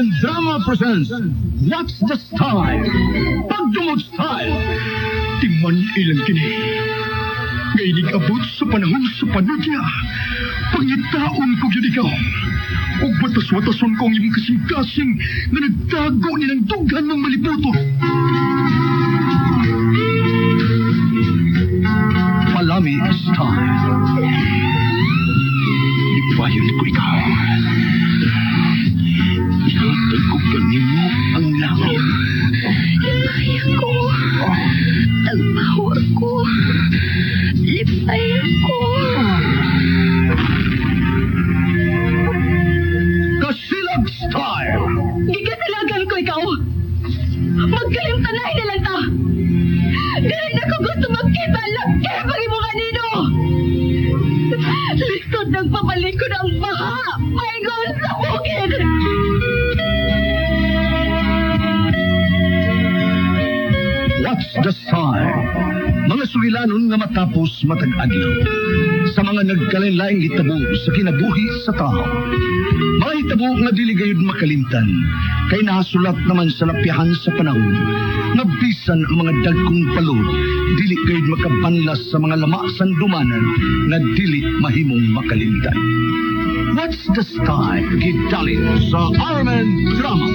and Drama presents What's the Style? Pagdumog Style. Timan ilang kini. Ngaynig abot sa panahon sa panadya. Pangitaon ko yun ikaw. O batas-watason kong yung kasing-kasing na nagtago nilang dughan ng malibuto. Palami Style. Ipayon ko ikaw. Ihatagkugan mo ang langit. Lipay ako. Tagpahor ko. Lipay ako. Kasilag Style. Gikasilagan ko ikaw. Magkalimtanay na lang ta. Dahil na ko gusto magkita laki pag mo kanino. Lisod ng pabalik ko ng baha. Ay gawin sa bukid. What's the Style? Mga sulilanon nga matapos matag-adlaw. Sa mga nagkalain-laing hitabo sa kinabuhi sa tao. Mga hitabo nga dili gayud makalimtan. Kay nasulat naman sa lapyahan sa panahon. Nga bisan ang mga dagkong palod, dili gayud makabanlas sa mga lamasan dumanan nga dili mahimong makalimtan. What's the Style? Gidalin sa Arman Drama.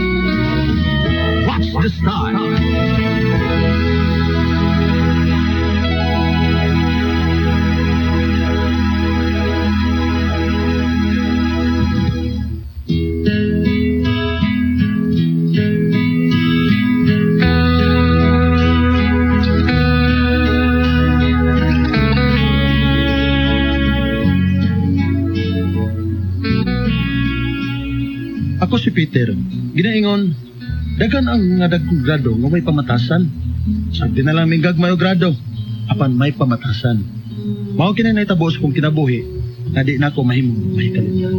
What's the Style? Ako si Peter. Ginaingon, dagan ang nga dagkong grado nga may pamatasan. Sabi na lang minggag mayo grado, apan may pamatasan. Mao kini naitabo sa kong kinabuhi, nga di na ako mahimong mahikalimtan.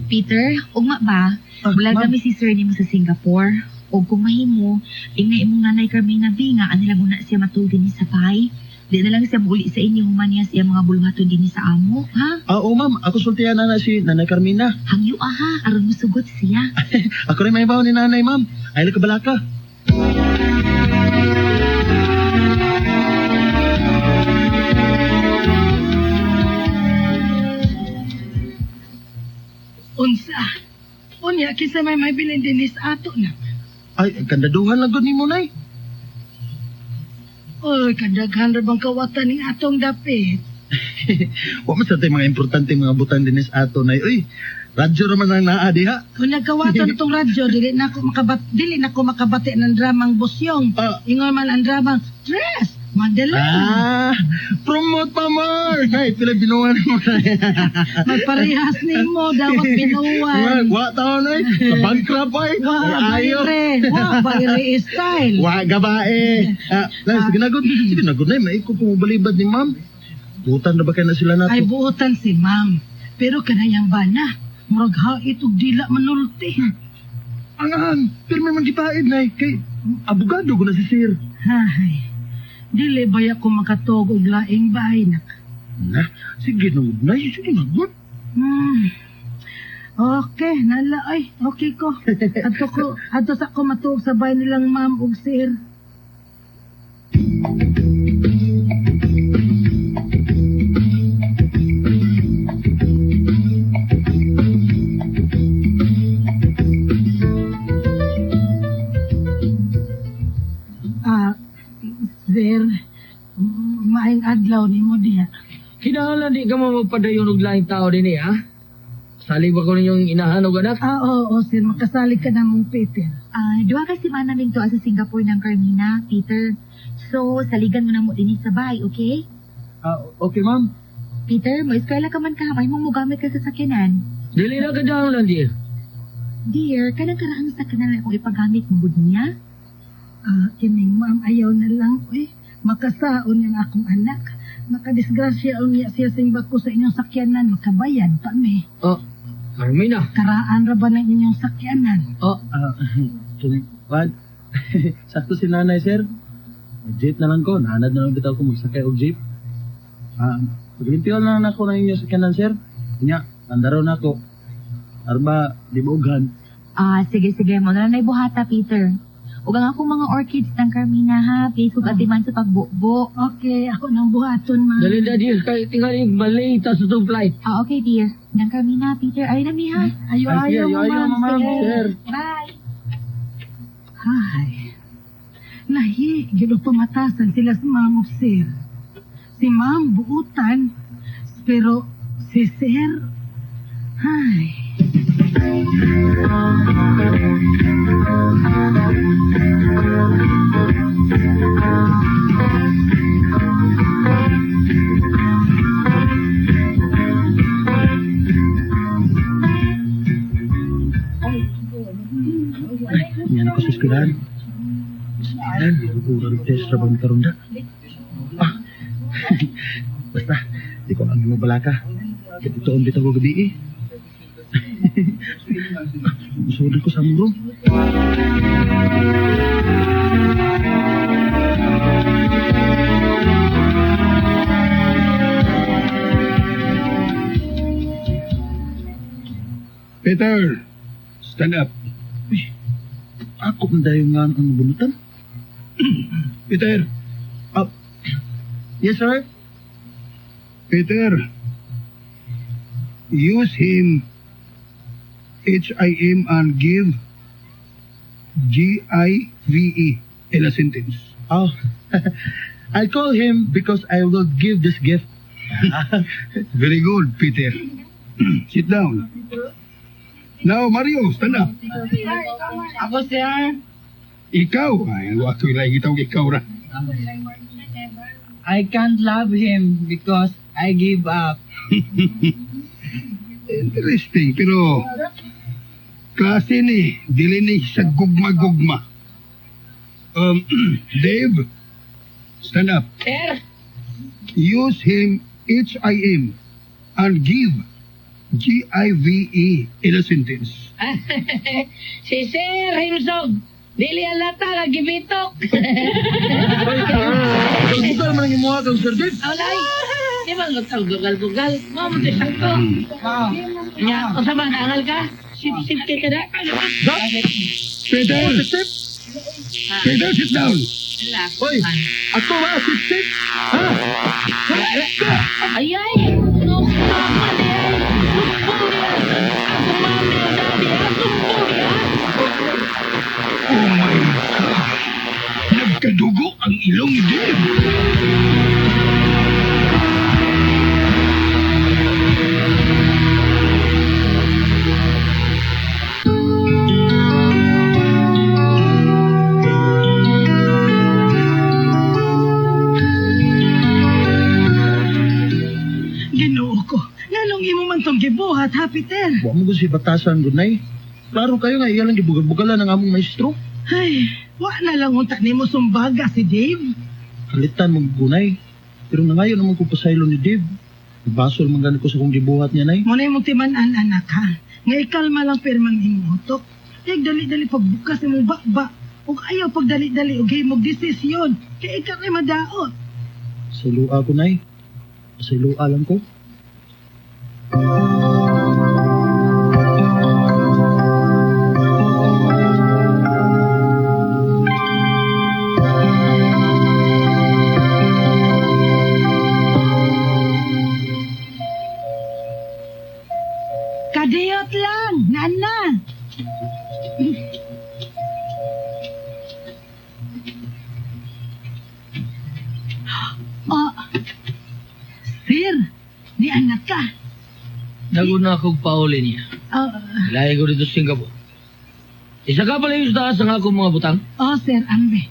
Peter, ugma ba? Bulag ma'am. kami si Sir nimo sa Singapore. O kung mahimo, ingna imong nanay Carmina Binga, anilang una siya matulog ni sa pay. Di na lang siya muli sa inyo human niya siya mga buluhaton din sa amo, ha? Oo ma'am, ako sultihan na si Nanay Carmina. Hangyo aha, aron mo sugot siya. Ako rin may baon ni nanay ma'am. Ay kabalaka. Unsa? Unya, kisa may bilin dinis ato na. Ay, kandaduhan lang gud nimo nay. Oy, kadaghan ra bang kawatan ning atong dapit. Wa man sa tay mga importante mga butan dinis ato nay. Uy, radyo ra man ang naa diha. Kung nagkawatan itong radyo, dili na ko makabati ng dramang busyong. Ingon man ang dramang stress. Madala. Promote pa more. Ay, pila binuwan mo na. Magparehas ni mo, dapat binuwan. Wa taon ay. Bankrupt ay. Ayo. Bayre style. Wa gabae. Ginagod na. Maiko kung balibad ni ma'am. Butan na ba kaya na sila nato? Ay, buutan si ma'am. Pero kanayang bana, murag hait ug dila manulti. Angan, pero may magipaid na kay abogado ko na si sir. Hay. Dili baya ko makatog og laing bahay nak. Na, sige na, sige na, good. Okay, nala ay, okay ko. Adto sa ko matuog sa bahay nilang ma'am ug sir. Sir, maayong adlaw ni mo diha. Kinahanglan di ka mo magpadayon og laing tao din ha? Sali ba ko ninyong inahanog anak? Oo, sir, makasali ka na mong Peter. Duha ka si manaming to sa Singapore ng Carmina, Peter. So, saligan mo na mo din sa bahay, okay? Okay ma'am. Peter, mo eskwela ka man ka, may mong mugamit ka sa sakyanan. Dili na ka lang dear. Dear, kanang karaang sakyanan na kung ipagamit mo bud niya? Kining ma'am, ayaw na lang, makasaon yung akong anak. Makadisgrasya niya siya simbak ko sa inyong sakyanan, makabayad pa me. Carmina. Karaan ra ba ng inyong sakyanan? What? Sakto si nanay, sir. Jeep na lang ko. Naanad na lang bitaw ko magsakay og jeep. Paglimpiyon lang ako ng inyo sa kanan, sir. Nya, andaro na ako. Arba, di baugan. Sige, mo na lang buhata, Peter. Ug ang akong mga orchids ng Carmina, ha? Please, kung atiman sa pagbukbo. Okay, ako nang buhaton, ma. Dali na, dear. Kaya tingnan yung malay sa itong flight. Okay, dear. Ng Carmina, Peter. Ay na, mi, ha? Ayo, ma'am, sir. Bye. Ay, lahi, gino pamatasan sila sa mga sir. Si ma'am buutan, pero si sir, ay. Yan ako sa eskwelahan. Eskwelahan, urang test rabang karunda. Basta, di ko ang mabalaka. Ito ang bitaw ko gabi eh. Usuri ko sa muro. Peter, stand up. Ako ang dayo nga ang bunutan. Peter, Yes, sir. Peter, use him, HIM, and give GIVE in a sentence. Oh, I call him because I will give this gift. Very good, Peter. Sit down. Now, Mario, stand up. Ako, sir. Ikaw, ay, wato lang itong ikaw ra. I can't love him because I give up. Interesting, pero klase ni, dili ni sa gugma-gugma. Dave, stand up. Sir? Use him, HIM, and give GIVE in a sentence. Si Sir Himsog, dili alata nga gibitok. Bugal man ang imuha kang Sir Dave. Alay, di ba ngutang gugal-gugal? Mo mo di sakto. Nya, o sa ba naangal ka? Sip-sip kay kada. Peter, Peter, sit down. Hoy, ato ba, sip-sip? Ha? Ayay, nukama niya. Sumpong niya. Ako mami o dati, sumpong niya. Oh my God! Nagkadugo ang ilong ni Dave. Ginoo ko, nganong imo man tong gibuhat, ha, Peter? Buwa mo ko si batasan, Gunay. Klaro kayo nga, iyalang gibugal-bugalan ng among maestro. Ay, wa na lang unta nimo sumbaga si Dave. Kalitan mong Gunay. Pero nangayon naman ko pasaylo ni Dave. Basol man ganit ko sa kong gibuhat niya, Nay. Muna mo timan-an, anak, ha? Nga ikalma lang pirmang imutok. Kaya dali-dali pagbukas imong bakba. Ug ayaw pagdali-dali ug himog desisyon. Kaya ikaw ay madaot. Salua ko, Nay. Salua lang ko. Kadiyot lang, nana. Oh, sir, di anak ka. Naguna akong pauli niya. Lahi ko dito sa Singapore. Isa ka pala yung taas ng akong mga butang. Sir, ambe.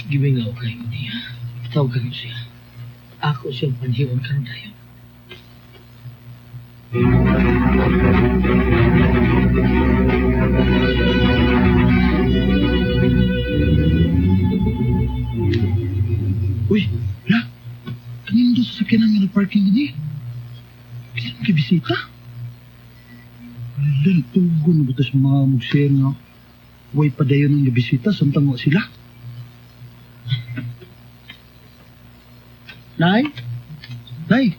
Gibingaw kayo niya. Tawagan mo siya. Ako siyang panhiwan karon tayo. Uy, la. Kanino doon sa sakyanan nga na parking din eh? Kasi makibisita? Wala, tugon na butas mga mugsiyan nga. way padayon ng bisita samtang wa sila. Nay? Nay?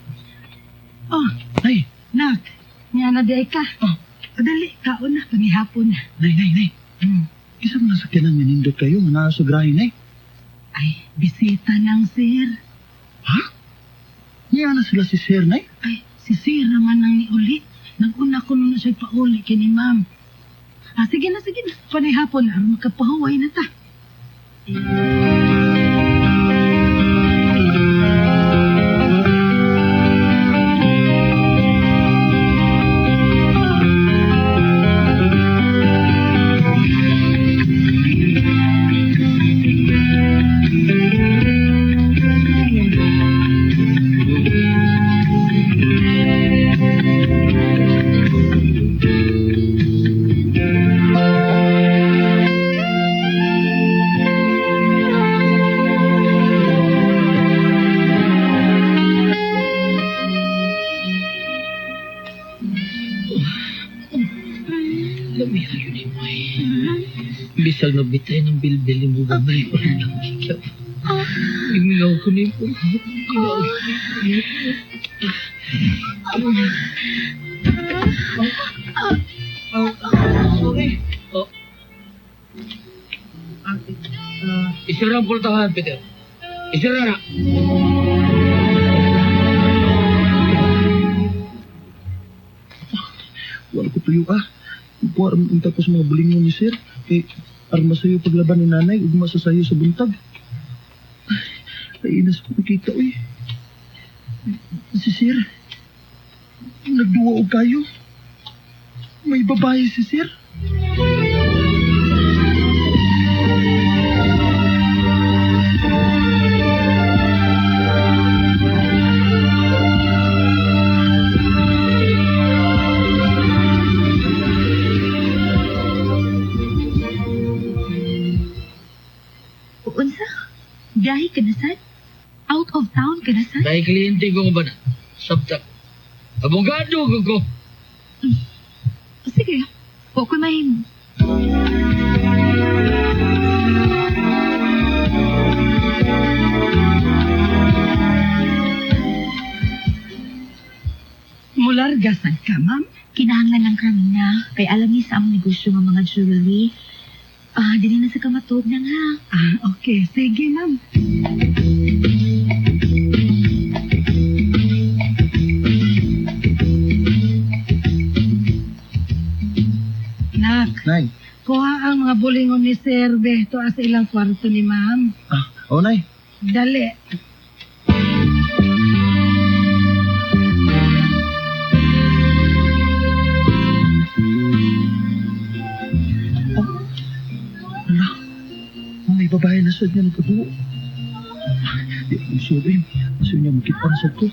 Oh, Nay? nak, nga na di ka. Oh. Dali, kaon na, pangihapon na. Nay. Isa mo nasakyanan nga nindot kayo nga naa sa grahe, Nay. Ay, bisita ng sir. Ha? Niya na sila si Sir, Nay? Ay, si sir naman nang niuli. Nag-una ko na siya pauli kini ma'am. Sige na. Panihapon na, makapahuway na ta. Bisag na bitay ng bilbil mo gamay. Ikaw. Imingaw ko ni po. Sorry. Isira ang pultahan, Peter. Isira na. Wala ko tuyo Buwar mo tapos mga bulingon ni Sir. Arma sa'yo paglaban ni nanay, ugma sa sayo sa buntag. Ay, inas ko nakita, Si Sir, nagduwa o kayo. May babae si Sir. Unsa? Biyahe ka na sad? Out of town ka na sad? Dahil kliyente ko ba na? Sabtak. Abogado ko. Sige, huwag ko mahimo. Mularga sad ka, ma'am? Kinahanglan lang kami na. Kay alam niya sa among negosyo ng mga jewelry. Dili na sa kamatog nang ha. Okay. Sige, ma'am. Nak, Nay. kuha ang mga bulingon ni Sir Behto sa ilang kwarto ni ma'am. Nay. Dali. May babae na sa niya nagkabuo. Di ako masulin. Gusto niya makita na sa ko.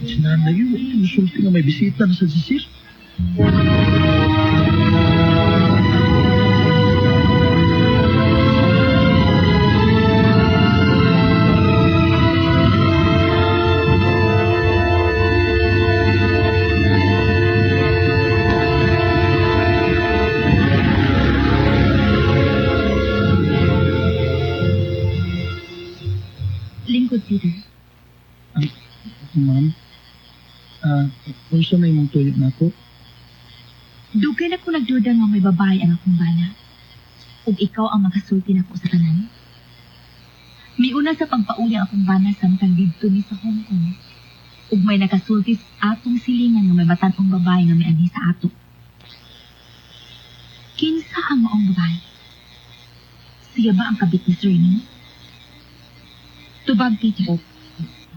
Sinanay yun. Masulti nga may bisita na sa si Sir. Lingkod, Peter. Ma'am, kung sa may mong tuyot na ako, Dugay na ko nagduda nga may babae ang akong bana. Ug ikaw ang makasulti na ko sa tanan. May una sa pagpauli ang akong bana samtang didto ni sa Hong Kong. Ug may nakasulti sa atong silingan nga may batan-ong babae nga may anhi sa ato. Kinsa ang maong babae? Siya ba ang kabit ni Sir Ning? Tubag, Peter.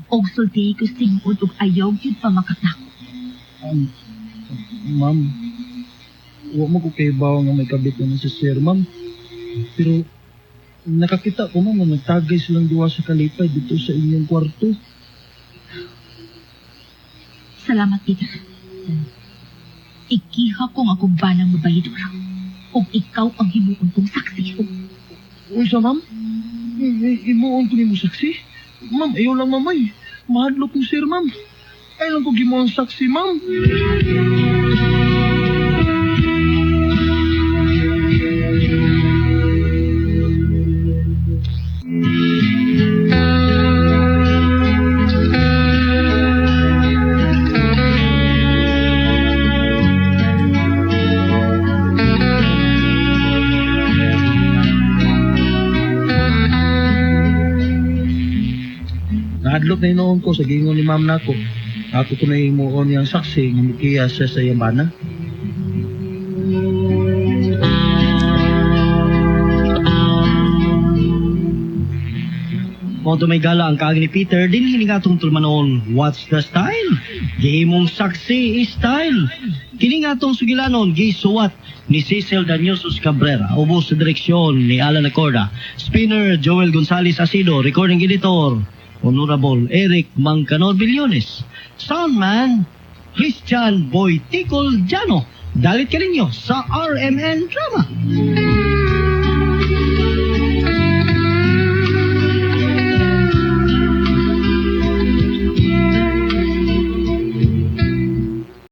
Og sulti ko singod ug ayaw yun pa makatakot. Ma'am, huwag mo ko kayo bawa nga may kabit na si Sir, ma'am. Pero nakakita ko, ma'am, nga nagtagay silang duwa sa kalipay dito sa inyong kwarto. Salamat, Peter. Ikiha kong akong banang mabayidora. Ug ikaw ang himuon kong saksi. Unsa, ma'am? Imuon ko ni mo saksi? Ma'am, ayaw lang, mamay. Mahadlo ko, Sir, ma'am. Ayaw lang ko gimuon saksi, ma'am. Nahadlok na inoon ko sa gingon ni ma'am nako. Ako ko na imuon niyang saksi nga mukiya siya sa iyang bana. Mo to may gala ang kaagi ni Peter, din hinigatong tulmanon, what's the style? Gihimong saksi style. Kini nga tong sugilanon, gisuwat ni Cecil Daniosos Cabrera, ubos sa direksyon ni Alan Acorda, spinner Joel Gonzalez Asido, recording editor, Honorable Eric Mangcanor Billones, soundman, Christian Boy Ticol Jano. Dalit ka ninyo sa RMN Drama.